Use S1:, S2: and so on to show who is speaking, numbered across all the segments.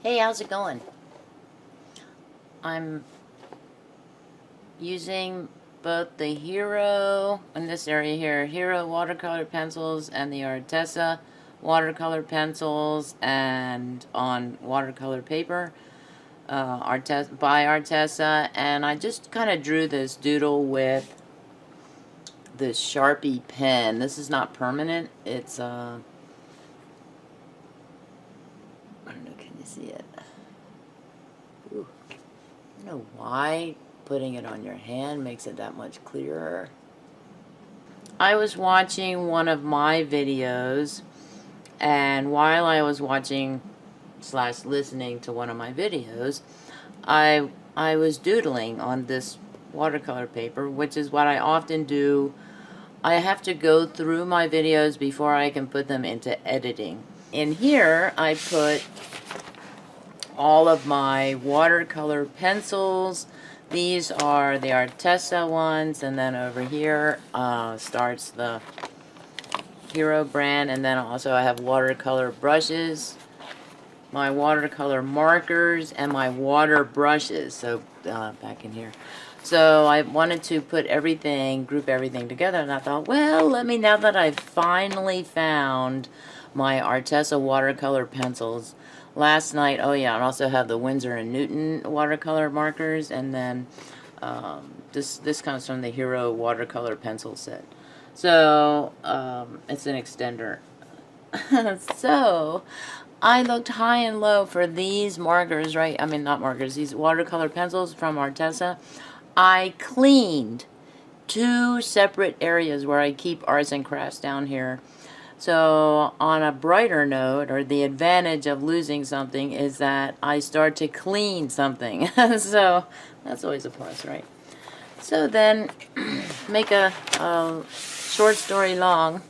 S1: Hey, how's it going? I'm using both the Hero, in this area here, Hero watercolor pencils and the Arteza watercolor pencils, and on watercolor paper by Arteza, and I just kind of drew this doodle with this Sharpie pen. This is not permanent. It's I don't know, can you see it? Ooh. I don't know why putting it on your hand makes it that much clearer. I was watching one of my videos, and while I was watching / listening to one of my videos, I was doodling on this watercolor paper, which is what I often do. I have to go through my videos before I can put them into editing. In here, I put all of my watercolor pencils. These are the Arteza ones, and then over here starts the Hero brand, and then also I have watercolor brushes, my watercolor markers, and my water brushes. So back in here. So I wanted to put everything, group everything together, and I thought, well, now that I've finally found my Arteza watercolor pencils, last night, oh yeah, I also have the Winsor & Newton watercolor markers, and then this comes from the Hero watercolor pencil set. So, it's an extender. So, I looked high and low for these markers, right? I mean, not markers, these watercolor pencils from Arteza. I cleaned 2 separate areas where I keep arts and crafts down here. So on a brighter note, or the advantage of losing something is that I start to clean something. So that's always a plus, right? So then, make a short story long,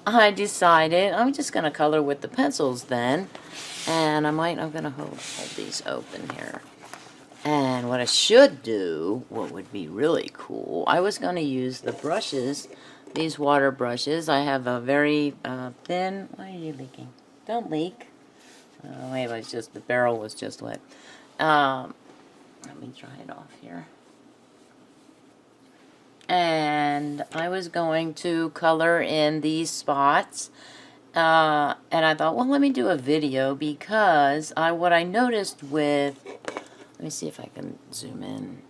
S1: I decided I'm just going to color with the pencils then. And I'm going to hold these open here. And what I should do, what would be really cool, I was going to use the brushes, these water brushes. I have a very thin, why are you leaking? Don't leak. Oh, wait, it's just, the barrel was just wet. Let me dry it off here. And I was going to color in these spots. And I thought, well, let me do a video, because what I noticed with, let me see if I can zoom in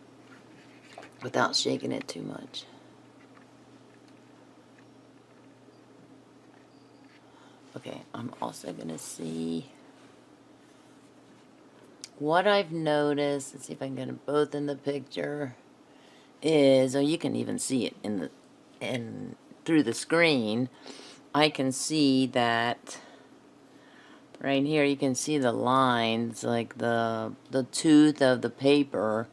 S1: without shaking it too much. Okay, I'm also going to see what I've noticed. Let's see if I can get them both in the picture. Is, oh, you can even see it through the screen. I can see that right here, you can see the lines, like the tooth of the paper,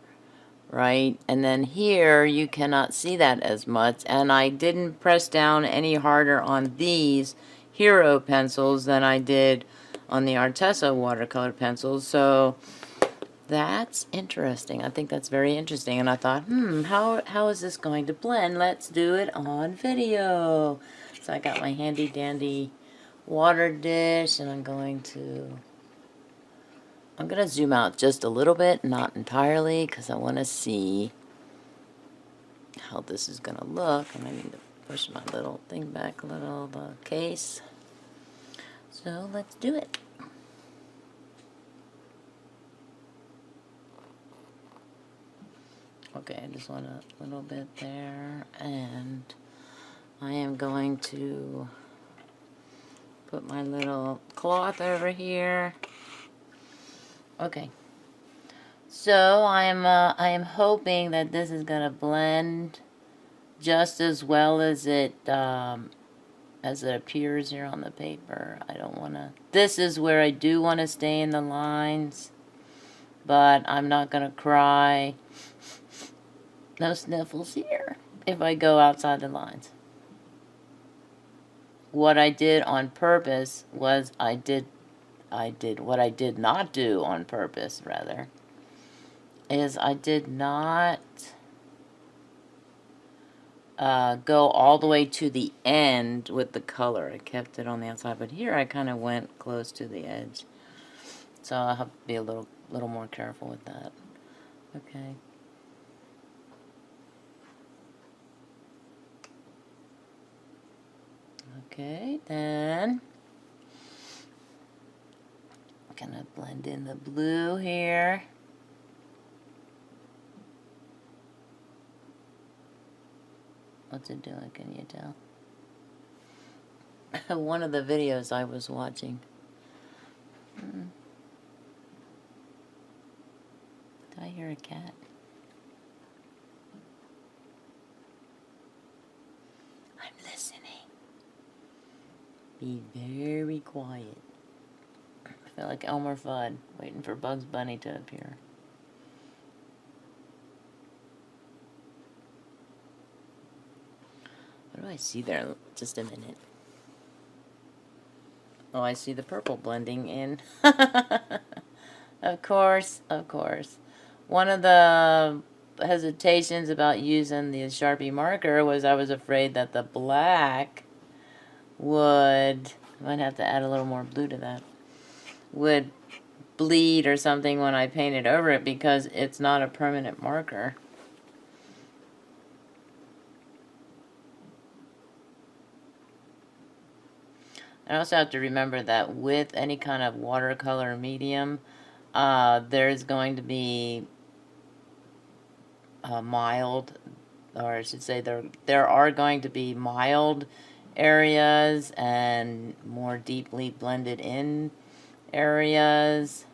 S1: right? And then here, you cannot see that as much. And I didn't press down any harder on these Hero pencils than I did on the Arteza watercolor pencils. So that's interesting. I think that's very interesting. And I thought, how is this going to blend? Let's do it on video. So I got my handy dandy water dish, and I'm going to zoom out just a little bit, not entirely, because I want to see how this is going to look. And I need to push my little thing back a little, the case. So let's do it. Okay, I just want a little bit there, and I am going to put my little cloth over here. Okay, so I am hoping that this is gonna blend just as well as it appears here on the paper. I don't wanna. This is where I do want to stay in the lines, but I'm not gonna cry. No sniffles here if I go outside the lines. What I did on purpose was what I did not do on purpose, rather, is I did not go all the way to the end with the color. I kept it on the outside, but here I kind of went close to the edge. So I'll have to be a little more careful with that. Okay. Okay, then I'm gonna blend in the blue here. What's it doing? Can you tell? One of the videos I was watching. Did I hear a cat? I'm listening. Be very quiet. I feel like Elmer Fudd, waiting for Bugs Bunny to appear. What do I see there? Just a minute. Oh, I see the purple blending in. Of course, of course. One of the hesitations about using the Sharpie marker was I was afraid that the black would, I might have to add a little more blue to that, would bleed or something when I painted over it because it's not a permanent marker. I also have to remember that with any kind of watercolor medium, there's going to be mild, or I should say there are going to be mild areas and more deeply blended in areas.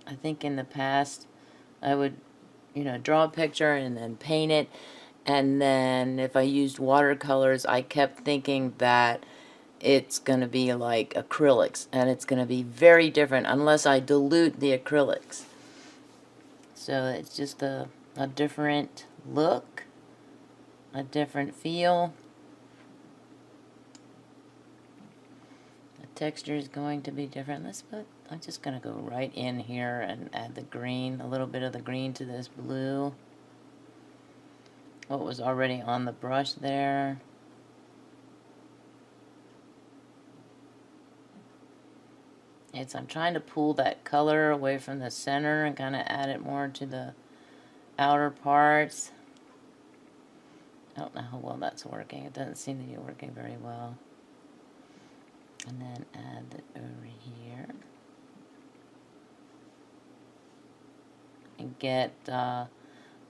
S1: I think in the past I would, draw a picture and then paint it, and then if I used watercolors, I kept thinking that it's going to be like acrylics, and it's going to be very different unless I dilute the acrylics. So it's just a different look, a different feel. The texture is going to be different. I'm just going to go right in here and add the green, a little bit of the green to this blue. What was already on the brush there. I'm trying to pull that color away from the center and kind of add it more to the outer parts. I don't know how well that's working. It doesn't seem to be working very well. And then add it over here. And get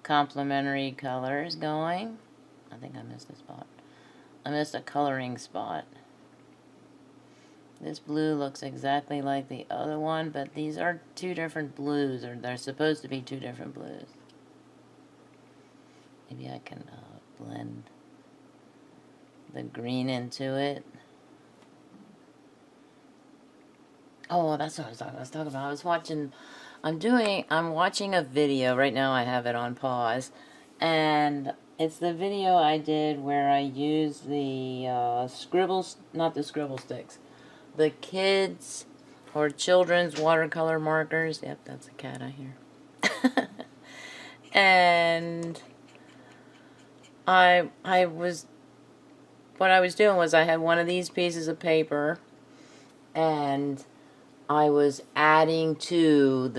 S1: complementary colors going. I think I missed a spot. I missed a coloring spot. This blue looks exactly like the other one, but these are two different blues, or they're supposed to be two different blues. Maybe I can blend the green into it. Oh, that's what I was talking about. I'm watching a video. Right now I have it on pause. And it's the video I did where I used the not the scribble sticks. The kids or children's watercolor markers. Yep, that's a cat I hear. And what I was doing was I had one of these pieces of paper, and I was adding to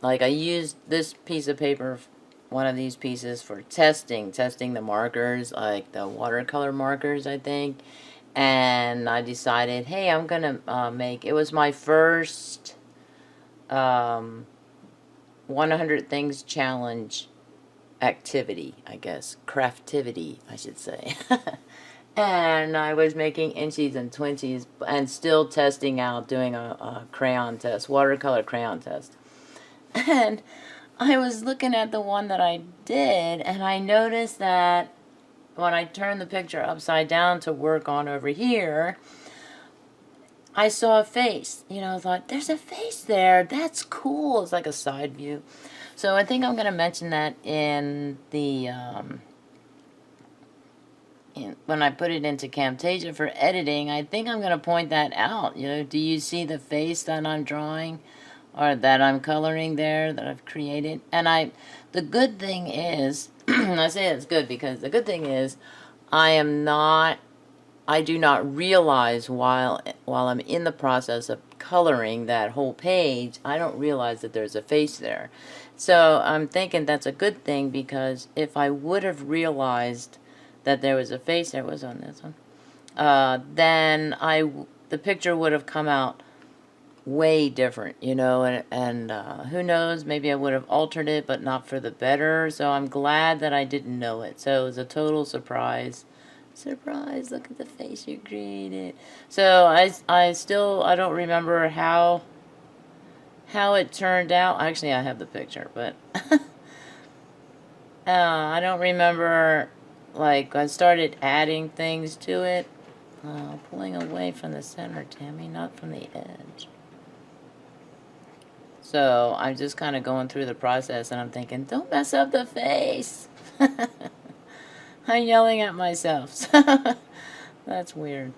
S1: I used this piece of paper, one of these pieces, for testing the markers, like the watercolor markers, I think. And I decided, hey, I'm gonna it was my first 100 Things Challenge activity, I guess. Craftivity, I should say. And I was making inchies and twinchies and still testing out, doing a crayon test, watercolor crayon test. And I was looking at the one that I did, and I noticed that when I turned the picture upside down to work on over here, I saw a face. I thought, there's a face there. That's cool. It's like a side view. So I think I'm going to mention that in the, when I put it into Camtasia for editing. I think I'm going to point that out. Do you see the face that I'm drawing or that I'm coloring there, that I've created? And the good thing is, I say it's good because the good thing is I am not I do not realize while I'm in the process of coloring that whole page, I don't realize that there's a face there. So I'm thinking that's a good thing, because if I would have realized that there was a face there, it was on this one, then the picture would have come out way different, you know, and who knows, maybe I would have altered it, but not for the better. So I'm glad that I didn't know it. So it was a total surprise. Surprise, look at the face you created. So I don't remember how it turned out. Actually, I have the picture, but I don't remember, like, I started adding things to it. Pulling away from the center, Tammy, not from the edge. So I'm just kind of going through the process, and I'm thinking, don't mess up the face. I'm yelling at myself. That's weird.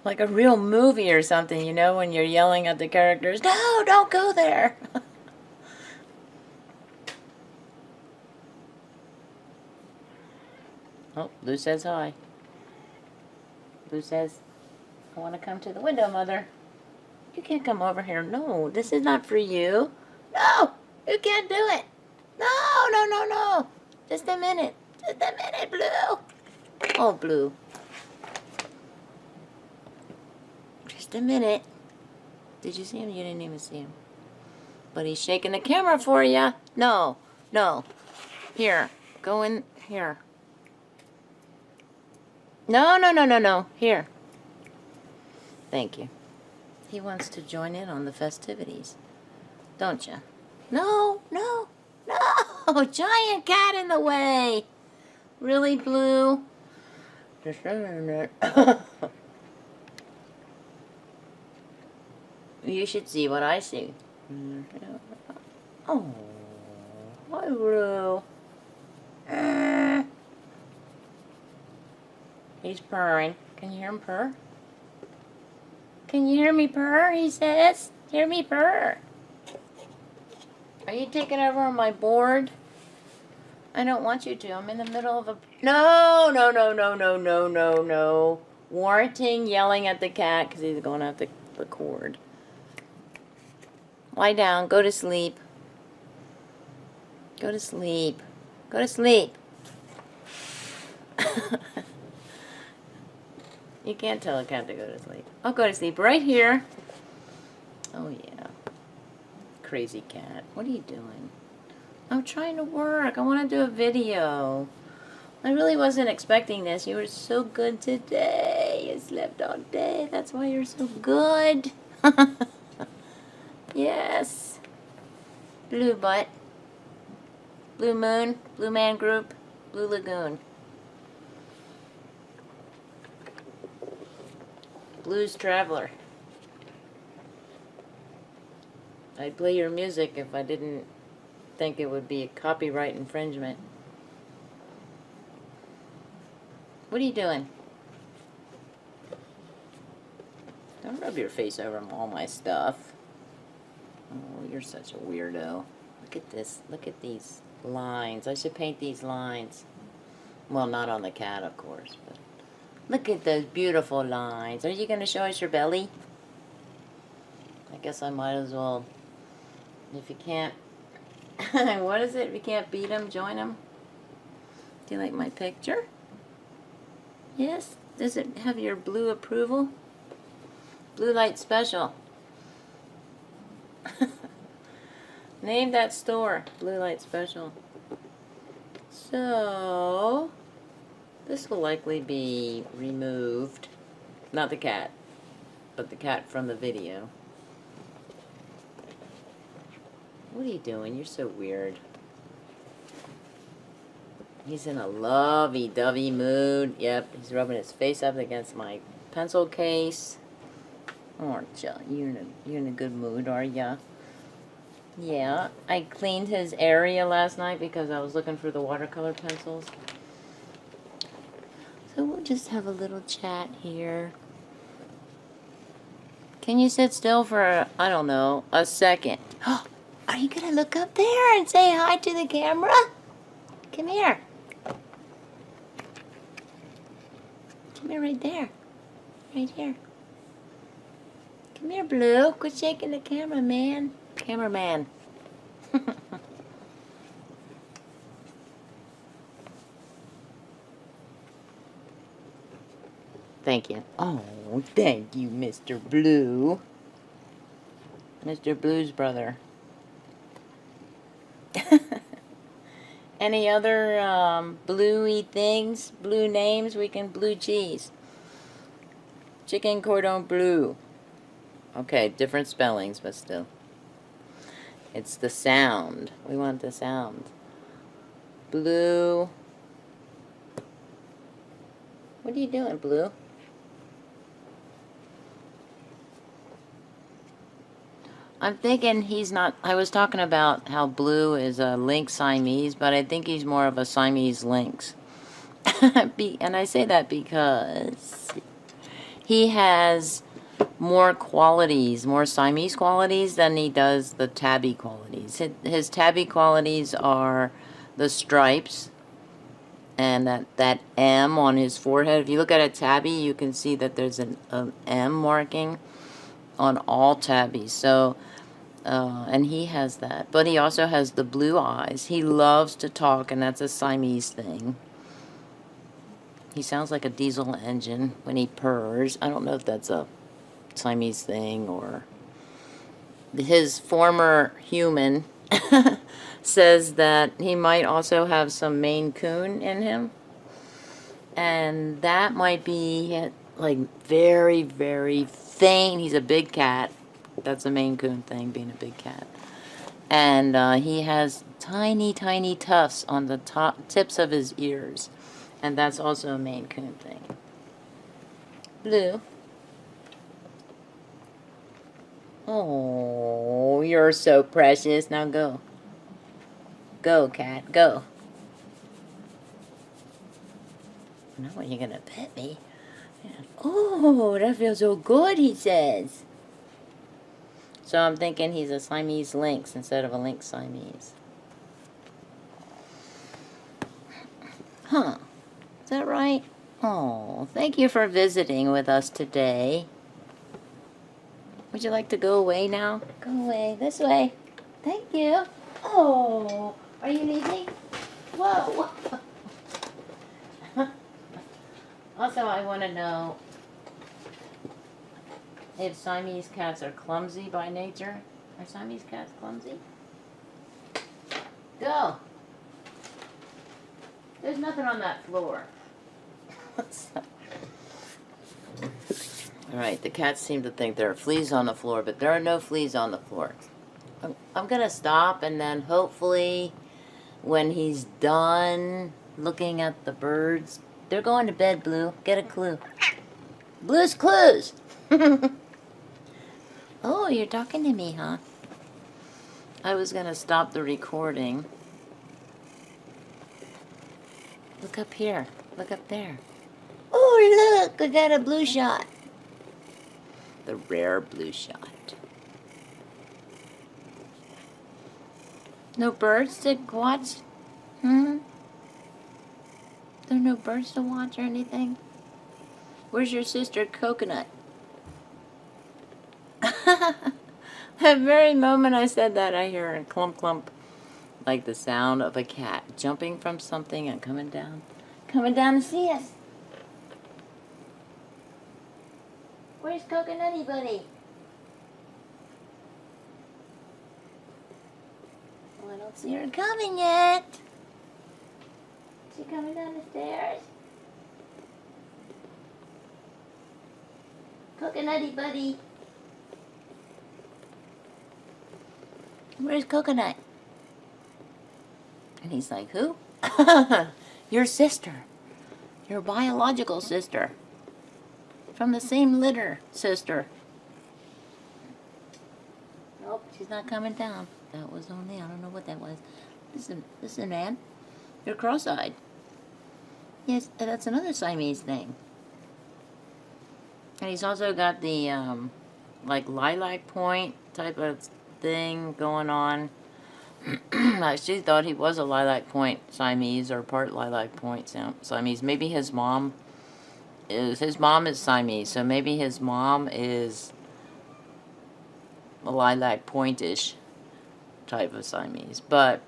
S1: Like a real movie or something, you know, when you're yelling at the characters, no, don't go there. Oh, Blue says hi. Blue says, I want to come to the window, Mother. You can't come over here. No, this is not for you. No, you can't do it. No, no, no, no. Just a minute. Just a minute, Blue. Oh, Blue. Just a minute. Did you see him? You didn't even see him. But he's shaking the camera for you. No, no. Here, go in here. No, no, no, no, no. Here. Thank you. He wants to join in on the festivities. Don't you? No, no, no. Giant cat in the way. Really, Blue? Just a minute. You should see what I see. Oh, hi, Blue. He's purring. Can you hear him purr? Can you hear me purr? He says. Hear me purr. Are you taking over on my board? I don't want you to. I'm in the middle of a... No, no, no, no, no, no, no, no. Warranting yelling at the cat because he's going off the cord. Lie down. Go to sleep. Go to sleep. Go to sleep. You can't tell a cat to go to sleep. I'll go to sleep right here. Oh, yeah. Crazy cat. What are you doing? I'm trying to work. I want to do a video. I really wasn't expecting this. You were so good today. You slept all day. That's why you're so good. Yes. Blue butt. Blue moon. Blue man group. Blue lagoon. Blues Traveler. I'd play your music if I didn't think it would be a copyright infringement. What are you doing? Don't rub your face over all my stuff. Oh, you're such a weirdo. Look at this. Look at these lines. I should paint these lines. Well, not on the cat, of course, but look at those beautiful lines. Are you going to show us your belly? I guess I might as well. If you can't, what is it? If you can't beat them, join them. Do you like my picture? Yes? Does it have your blue approval? Blue light special. Name that store. Blue light special. So, this will likely be removed. Not the cat, but the cat from the video. What are you doing? You're so weird. He's in a lovey-dovey mood. Yep, he's rubbing his face up against my pencil case. Aren't ya? You're in a good mood, are ya? Yeah, I cleaned his area last night because I was looking for the watercolor pencils. So we'll just have a little chat here. Can you sit still for, I don't know, a second? Are you going to look up there and say hi to the camera? Come here. Come here, right there. Right here. Come here, Blue. Quit shaking the camera, man. Cameraman. Thank you. Oh, thank you, Mr. Blue. Mr. Blue's brother. Any other bluey things? Blue names? We can blue cheese. Chicken cordon bleu. Okay, different spellings, but still. It's the sound. We want the sound. Blue. What are you doing, Blue? I'm thinking he's not... I was talking about how Blue is a lynx Siamese, but I think he's more of a Siamese lynx. And I say that because he has more qualities, more Siamese qualities than he does the tabby qualities. His tabby qualities are the stripes and that M on his forehead. If you look at a tabby, you can see that there's an M marking on all tabbies. So, and he has that. But he also has the blue eyes. He loves to talk, and that's a Siamese thing. He sounds like a diesel engine when he purrs. I don't know if that's a Siamese thing or... His former human says that he might also have some Maine Coon in him. And that might be like very, very faint. He's a big cat. That's a Maine Coon thing, being a big cat. And he has tiny, tiny tufts on the tips of his ears. And that's also a Maine Coon thing. Blue. Oh, you're so precious. Now go. Go, cat. Go. Now are you going to pet me? Oh, that feels so good, he says. So I'm thinking he's a Siamese lynx instead of a lynx Siamese. Huh. Is that right? Oh, thank you for visiting with us today. Would you like to go away now? Go away. This way. Thank you. Oh, are you leaving? Whoa. Also, I want to know if Siamese cats are clumsy by nature. Are Siamese cats clumsy? Go. There's nothing on that floor. Alright, the cats seem to think there are fleas on the floor, but there are no fleas on the floor. I'm going to stop, and then hopefully when he's done looking at the birds... They're going to bed, Blue. Get a clue. Blue's clues! Oh, you're talking to me, huh? I was going to stop the recording. Look up here. Look up there. Oh, look! I got a blue shot. The rare blue shot. No birds to watch? Hmm? There are no birds to watch or anything? Where's your sister, Coconut? The very moment I said that, I hear a clump clump, like the sound of a cat jumping from something and coming down to see us. Where's Coconutty Buddy? Oh, I don't see her coming yet. Is she coming down the stairs? Coconutty Buddy. Where's Coconut? And he's like, who? Your sister. Your biological sister. From the same litter, sister. Nope, she's not coming down. That was only, I don't know what that was. Listen, man. You're cross-eyed. Yes, that's another Siamese thing. And he's also got the, like, lilac point type of thing going on. I actually thought he was a lilac point Siamese or part lilac point Siamese. Maybe his mom his mom is Siamese, so maybe his mom is a lilac pointish type of Siamese, but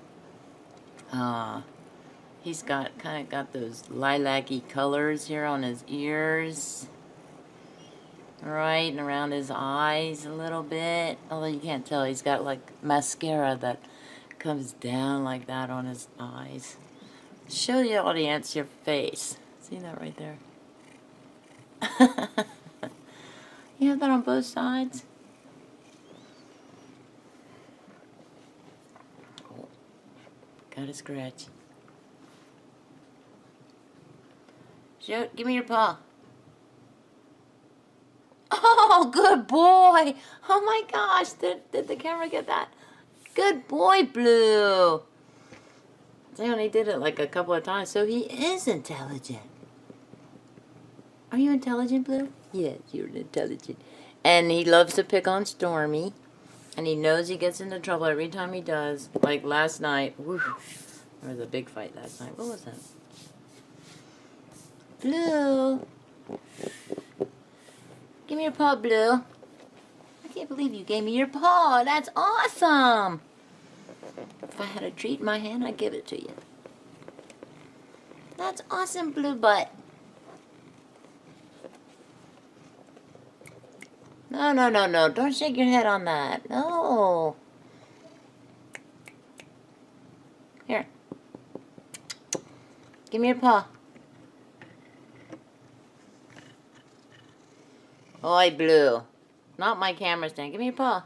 S1: he's kind of got those lilac-y colors here on his ears, right, and around his eyes a little bit, although you can't tell. He's got like mascara that comes down like that on his eyes. Show the audience your face. See that right there? You have that on both sides? Oh, got a scratch. Shoot, give me your paw. Oh, good boy. Oh my gosh, did the camera get that? Good boy, Blue. They only did it like a couple of times, so he is intelligent. Are you intelligent, Blue? Yes, you're intelligent. And he loves to pick on Stormy. And he knows he gets into trouble every time he does. Like last night. Whew, there was a big fight last night. What was that? Blue. Give me your paw, Blue. I can't believe you gave me your paw. That's awesome. If I had a treat in my hand, I'd give it to you. That's awesome, Blue Butt. No, no, no, no. Don't shake your head on that. No. Here. Give me your paw. Oi, Blue. Not my camera stand. Give me your paw.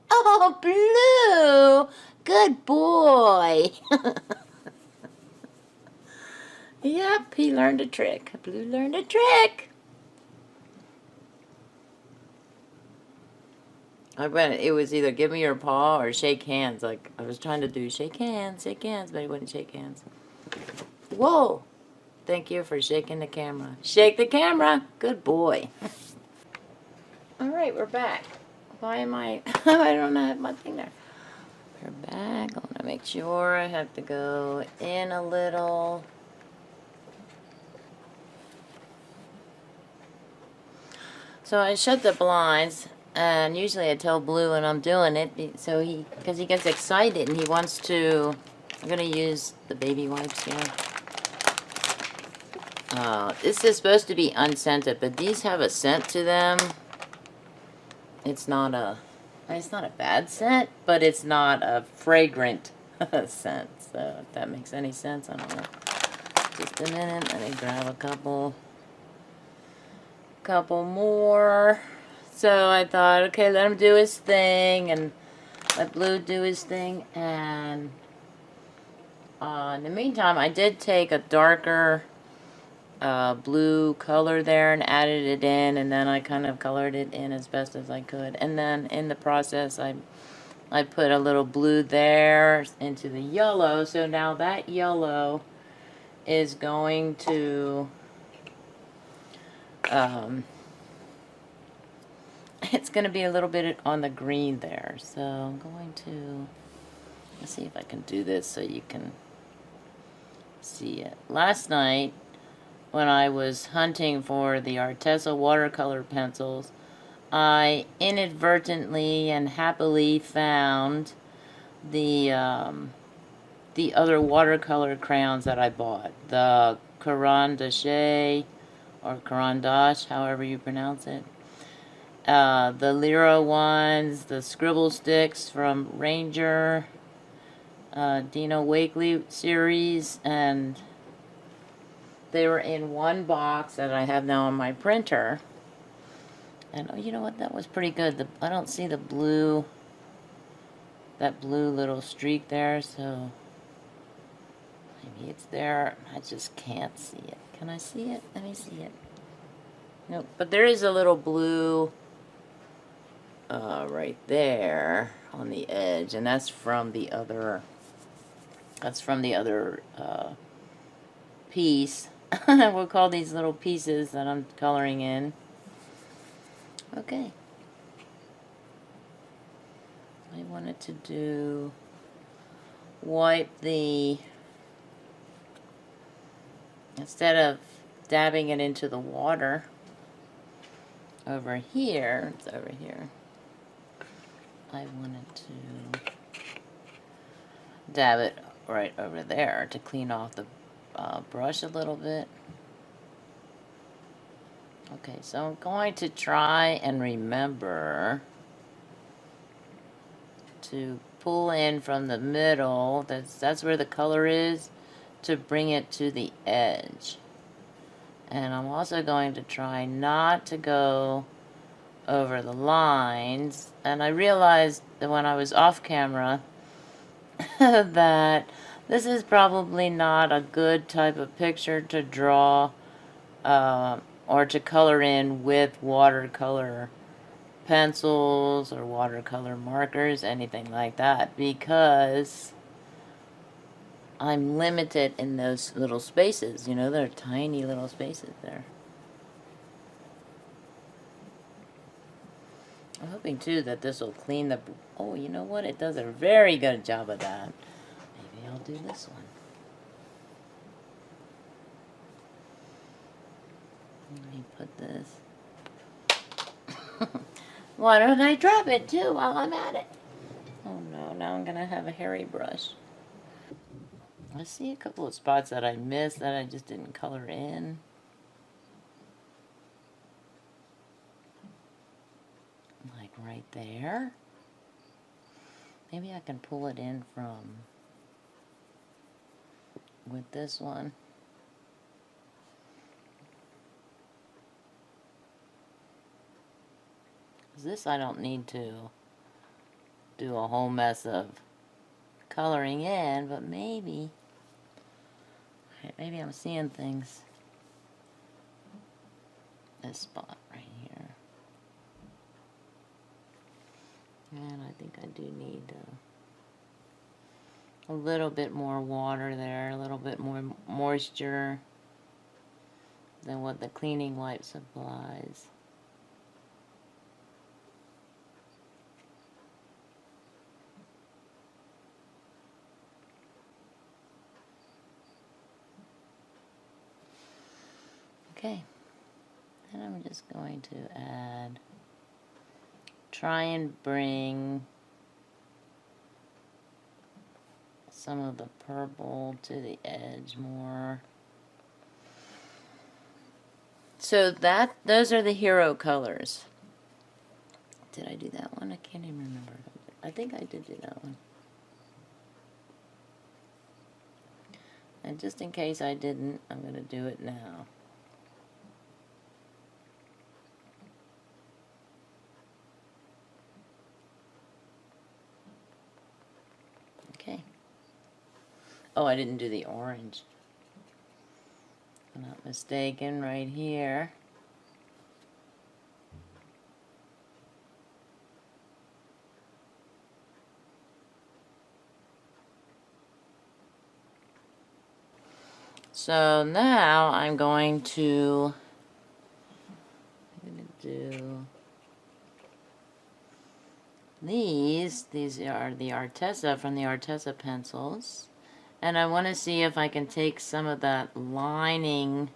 S1: Oh, Blue. Good boy. Yep, he learned a trick. Blue learned a trick. I bet it was either give me your paw or shake hands. Like, I was trying to do shake hands, but he wouldn't shake hands. Whoa. Thank you for shaking the camera. Shake the camera. Good boy. All right, we're back. Why am I don't have my thing there. We're back. I want to make sure I have to go in a little. So I shut the blinds, and usually I tell Blue when I'm doing it, so because he gets excited and he wants to. I'm gonna use the baby wipes here. This is supposed to be unscented, but these have a scent to them. It's not a bad scent, but it's not a fragrant scent. So if that makes any sense, I don't know. Just a minute, let me grab a couple more. So I thought, okay, let him do his thing, and let Blue do his thing. And in the meantime, I did take a darker blue color there and added it in, and then I kind of colored it in as best as I could. And then in the process, I put a little blue there into the yellow. So now that yellow is going to it's going to be a little bit on the green there. So I'm going to, let's see if I can do this so you can see it. Last night, when I was hunting for the Arteza watercolor pencils, I inadvertently and happily found the other watercolor crayons that I bought. The Caran d'Ache, or Caran d'Ache, however you pronounce it. The Lyra ones, the scribble sticks from Ranger, Dino Wakely series, and they were in one box that I have now on my printer. And oh, you know what? That was pretty good. I don't see the blue, that blue little streak there, so maybe it's there. I just can't see it. Can I see it? Let me see it. Nope. But there is a little blue right there on the edge, and that's from the other. That's from the other piece. We'll call these little pieces that I'm coloring in. Okay. I wanted to do wipe the, instead of dabbing it into the water over here. It's over here. I wanted to dab it right over there to clean off the brush a little bit. Okay, so I'm going to try and remember to pull in from the middle, that's where the color is, to bring it to the edge. And I'm also going to try not to go over the lines. And I realized that when I was off camera that this is probably not a good type of picture to draw or to color in with watercolor pencils or watercolor markers, anything like that, because I'm limited in those little spaces. You know, there are tiny little spaces there. I'm hoping too that this will clean the... Oh, you know what? It does a very good job of that. Maybe I'll do this one. Let me put this... Why don't I drop it too while I'm at it? Oh no, now I'm gonna have a hairy brush. I see a couple of spots that I missed that I just didn't color in. Like right there. Maybe I can pull it in from with this one. This I don't need to do a whole mess of coloring in, but maybe I'm seeing things. This spot right here. And I think I do need a little bit more water there, a little bit more moisture than what the cleaning wipe supplies. Okay, and I'm just going to add, try and bring some of the purple to the edge more. So those are the hero colors. Did I do that one? I can't even remember. I think I did do that one. And just in case I didn't, I'm going to do it now. Okay. Oh, I didn't do the orange. If I'm not mistaken, right here. So now I'm going to do these. These are the Arteza from the Arteza pencils. And I want to see if I can take some of that lining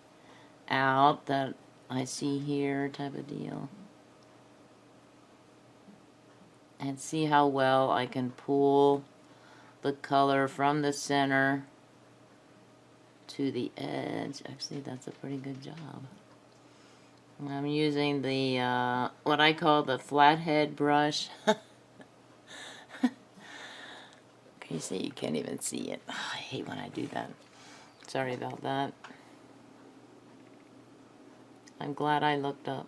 S1: out that I see here, type of deal. And see how well I can pull the color from the center to the edge. Actually, that's a pretty good job. I'm using the, what I call the flathead brush. Can you see? You can't even see it. Oh, I hate when I do that. Sorry about that. I'm glad I looked up.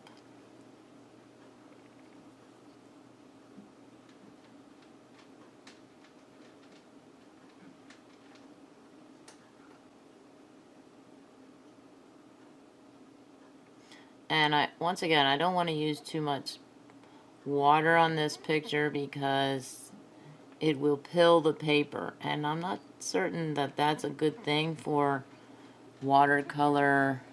S1: And once again, I don't want to use too much water on this picture because it will pill the paper. And I'm not certain that that's a good thing for watercolor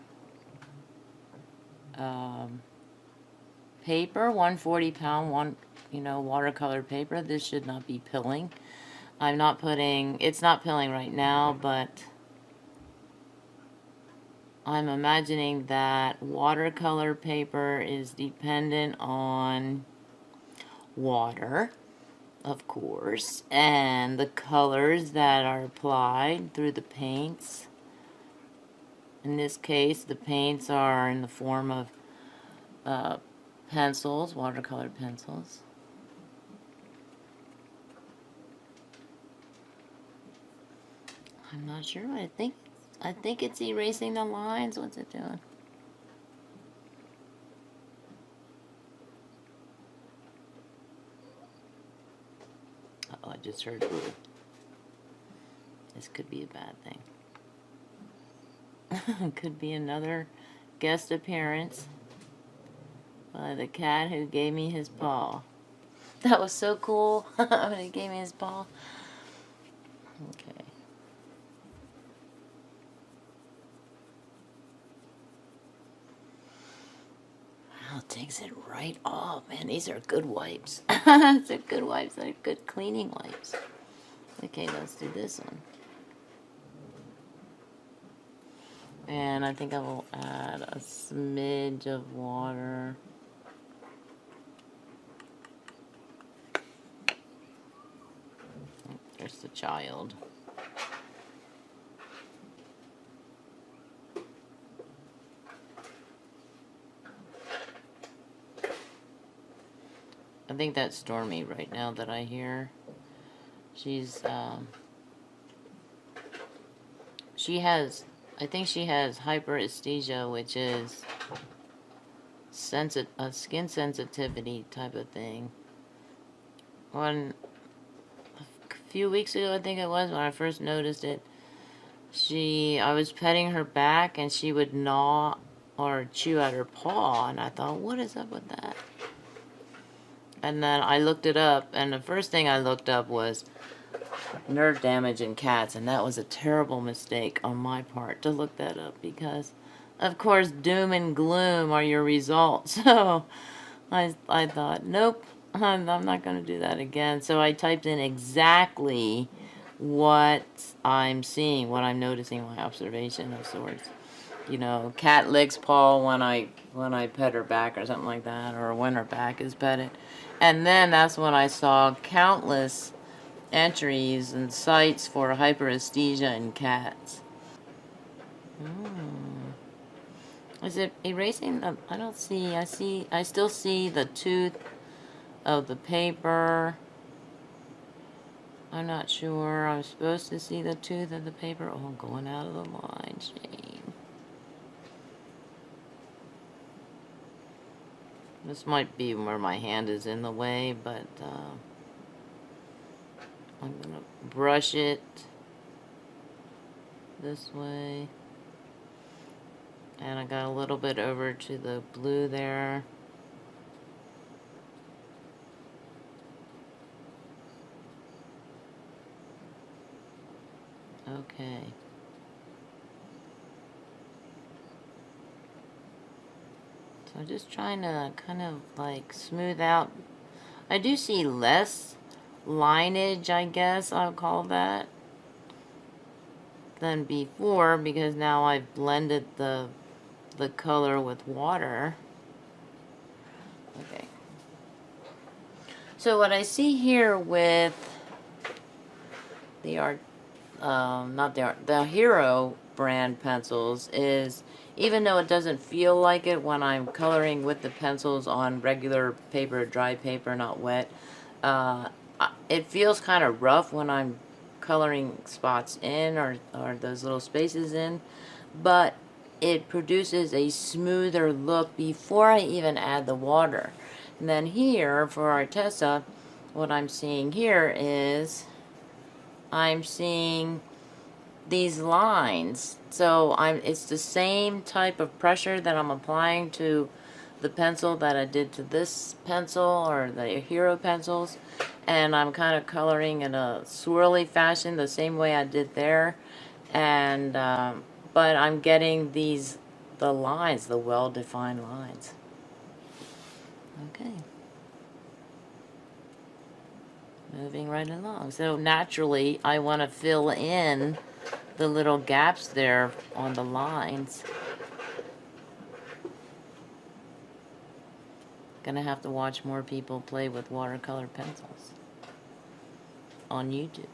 S1: paper. 140-pound, watercolor paper. This should not be pilling. I'm not putting, it's not pilling right now, but I'm imagining that watercolor paper is dependent on water, of course, and the colors that are applied through the paints. In this case, the paints are in the form of pencils, watercolor pencils. I'm not sure. I think it's erasing the lines. What's it doing? Uh-oh, I just heard ooh. This could be a bad thing. Could be another guest appearance by the cat who gave me his paw. That was so cool when he gave me his paw. Okay. Wow, it takes it right off. Man, these are good wipes. These are good wipes. They're good cleaning wipes. Okay, let's do this one. And I think I will add a smidge of water. There's the child. I think that's Stormy right now that I hear. She's, I think she has hyperesthesia, which is a skin sensitivity type of thing. A few weeks ago, I think it was, when I first noticed it, I was petting her back and she would gnaw or chew at her paw, and I thought, what is up with that? And then I looked it up, and the first thing I looked up was nerve damage in cats, and that was a terrible mistake on my part to look that up, because of course doom and gloom are your results. So I thought, nope, I'm not going to do that again. So I typed in exactly what I'm seeing, what I'm noticing, my observation of sorts. You know, cat licks paw when I pet her back or something like that, or when her back is petted. And then that's when I saw countless entries and sites for hyperesthesia in cats. Is it erasing the, I don't see, I still see the tooth of the paper. I'm not sure. I'm supposed to see the tooth of the paper. Oh, going out of the line. Shame. This might be where my hand is in the way, but I'm going to brush it this way. And I got a little bit over to the blue there. Okay. So I'm just trying to kind of like smooth out. I do see less lineage, I guess I'll call that, than before, because now I've blended the color with water. Okay. So what I see here with the the Hero brand pencils is, even though it doesn't feel like it when I'm coloring with the pencils on regular paper, dry paper, not wet, it feels kind of rough when I'm coloring spots in or those little spaces in, but it produces a smoother look before I even add the water. And then here for Arteza, what I'm seeing here is I'm seeing these lines. So it's the same type of pressure that I'm applying to the pencil that I did to this pencil or the Hero pencils, and I'm kind of coloring in a swirly fashion the same way I did there, and but I'm getting the lines, the well-defined lines. Okay. Moving right along. So naturally, I want to fill in the little gaps there on the lines. Gonna have to watch more people play with watercolor pencils on YouTube.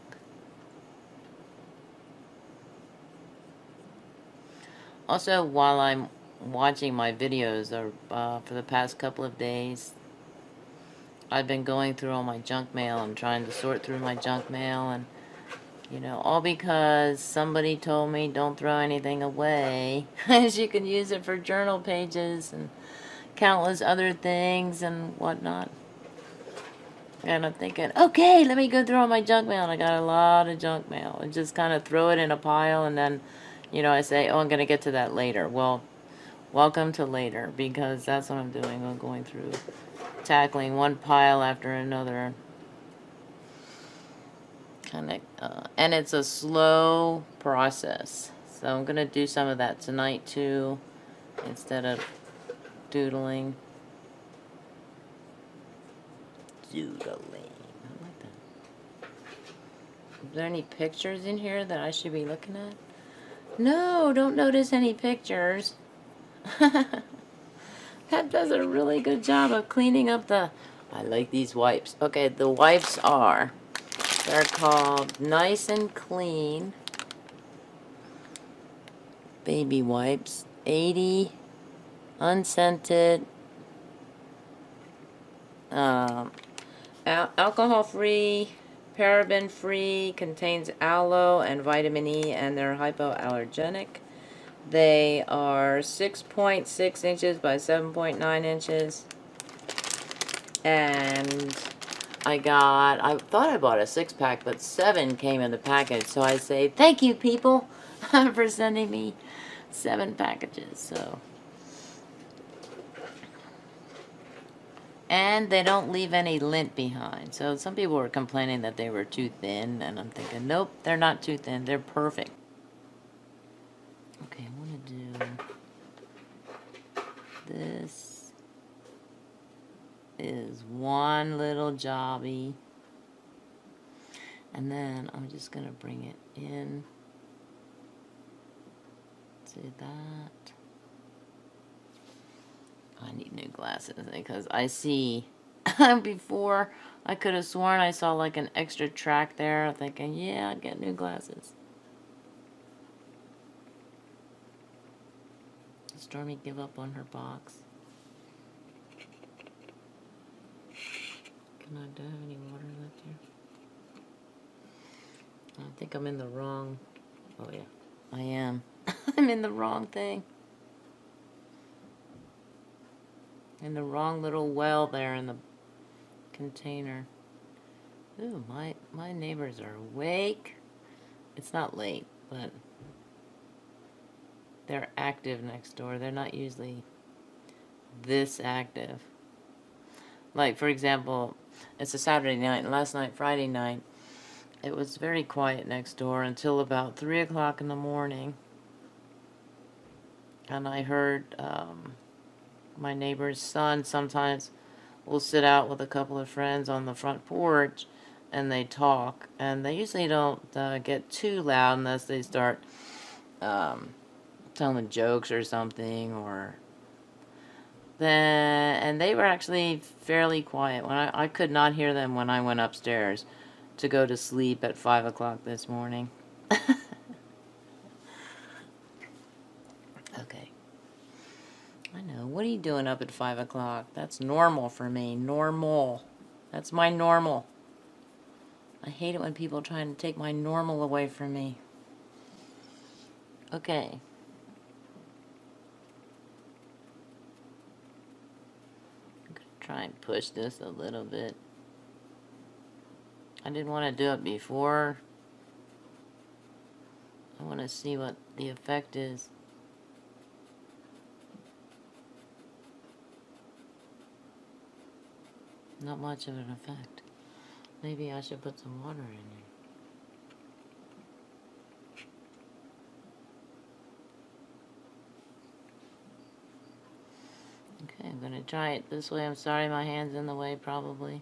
S1: Also, while I'm watching my videos for the past couple of days, I've been going through all my junk mail and trying to sort through my junk mail, and you know, all because somebody told me don't throw anything away, as you can use it for journal pages and countless other things and whatnot. And I'm thinking, okay, let me go through all my junk mail. And I got a lot of junk mail. And just kind of throw it in a pile, and then, you know, I say, oh, I'm going to get to that later. Well, welcome to later, because that's what I'm doing. I'm going through, tackling one pile after another. Kind of, and it's a slow process. So I'm going to do some of that tonight, too, instead of doodling. Doodling. I like that. Is there any pictures in here that I should be looking at? No, don't notice any pictures. That does a really good job of cleaning up the... I like these wipes. Okay, the wipes are... They're called Nice and Clean Baby Wipes. 80 unscented... alcohol-free, paraben-free, contains aloe and vitamin E, and they're hypoallergenic. They are 6.6 inches by 7.9 inches. And I thought I bought a 6-pack, but 7 came in the package. So I say, thank you, people, for sending me 7 packages. So... And they don't leave any lint behind. So some people were complaining that they were too thin, and I'm thinking, nope, they're not too thin. They're perfect. Okay, I want to do this. Is one little jobby. And then I'm just going to bring it in to that. I need new glasses because I see before I could have sworn I saw like an extra track there. I'm thinking, yeah, I'd get new glasses. Did Stormy give up on her box? Do I have any water left here? I think I'm in the wrong... Oh yeah, I am. I'm in the wrong thing. In the wrong little well there in the container. Ooh, my neighbors are awake. It's not late, but they're active next door. They're not usually this active. Like, for example, it's a Saturday night, and last night, Friday night, it was very quiet next door until about 3 o'clock in the morning. And I heard... my neighbor's son sometimes will sit out with a couple of friends on the front porch and they talk, and they usually don't get too loud unless they start telling jokes or something, or and they were actually fairly quiet. When I could not hear them when I went upstairs to go to sleep at 5 o'clock this morning. Okay. I know. What are you doing up at 5 o'clock? That's normal for me. Normal. That's my normal. I hate it when people try to take my normal away from me. Okay. I'm going to try and push this a little bit. I didn't want to do it before. I want to see what the effect is. Not much of an effect. Maybe I should put some water in here. Okay, I'm going to try it this way. I'm sorry my hand's in the way, probably.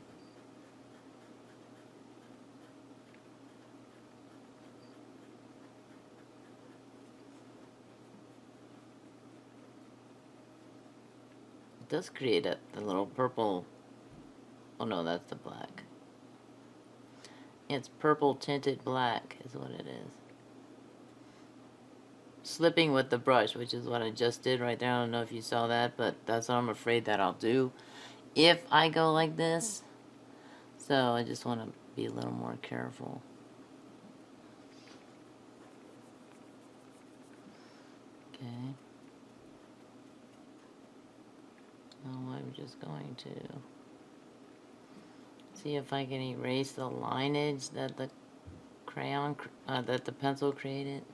S1: does create the little purple. Oh no, that's the black. It's purple tinted black is what it is. Slipping with the brush, which is what I just did right there. I don't know if you saw that, but that's what I'm afraid that I'll do if I go like this. So I just want to be a little more careful. Okay. Now I'm just going to see if I can erase the lineage that the crayon, that the pencil created.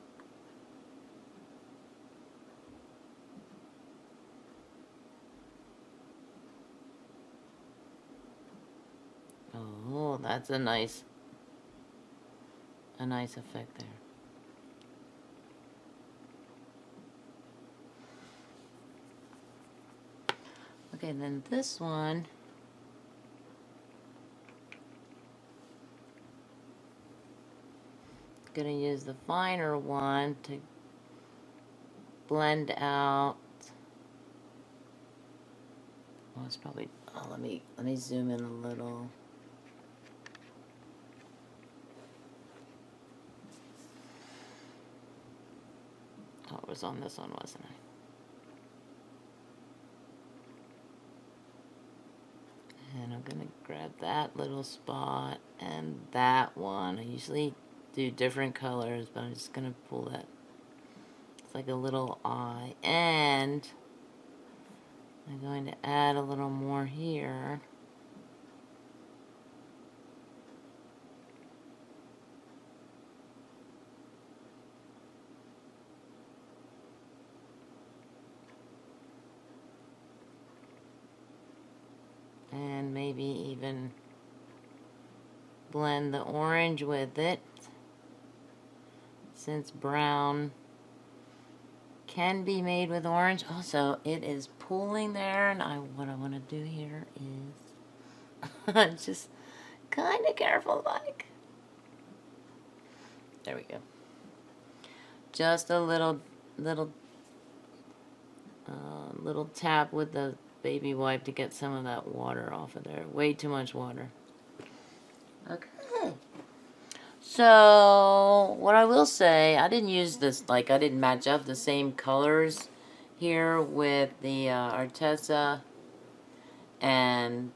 S1: Oh, that's a nice effect there. Okay, then this one, gonna use the finer one to blend out. Well, it's probably. Oh, let me zoom in a little. Oh, it was on this one, wasn't I? And I'm gonna grab that little spot and that one. I usually do different colors, but I'm just gonna pull that. It's like a little eye. And I'm going to add a little more here. And maybe even blend the orange with it, since brown can be made with orange. Also, it is pooling there, and what I want to do here is just kind of careful, like. There we go. Just a little tap with the baby wipe to get some of that water off of there. Way too much water. Okay. So, what I will say, I didn't use this, like, I didn't match up the same colors here with the Arteza and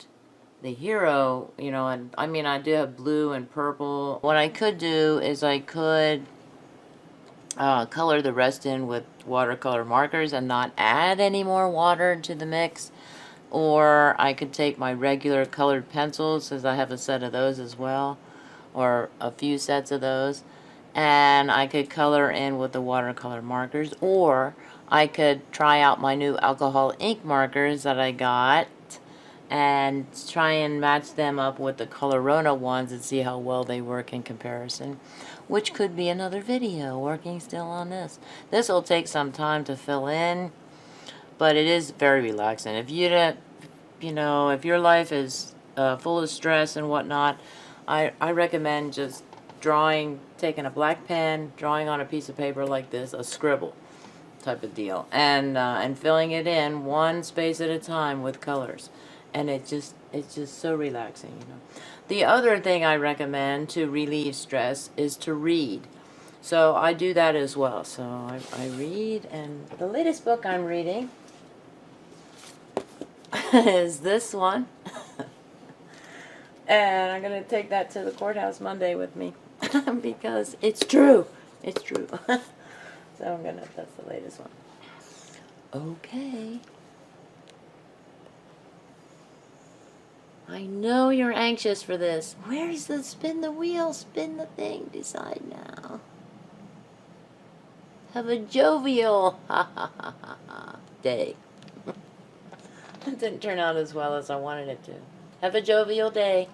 S1: the Hero, you know, and I mean, I do have blue and purple. What I could do is I could color the rest in with watercolor markers and not add any more water to the mix. Or I could take my regular colored pencils, since I have a set of those as well, or a few sets of those, and I could color in with the watercolor markers, or I could try out my new alcohol ink markers that I got and try and match them up with the Colorona ones and see how well they work in comparison, which could be another video, working still on this. This will take some time to fill in, but it is very relaxing. If you don't, you know, if your life is full of stress and whatnot, I recommend just drawing, taking a black pen, drawing on a piece of paper like this, a scribble type of deal, and filling it in one space at a time with colors, and it's just so relaxing, you know. The other thing I recommend to relieve stress is to read. So I do that as well. So I read, and the latest book I'm reading is this one. And I'm going to take that to the courthouse Monday with me because it's true. It's true. So that's the latest one. Okay. I know you're anxious for this. Where's the spin the wheel, spin the thing, decide now. Have a jovial day. It didn't turn out as well as I wanted it to. Have a jovial day.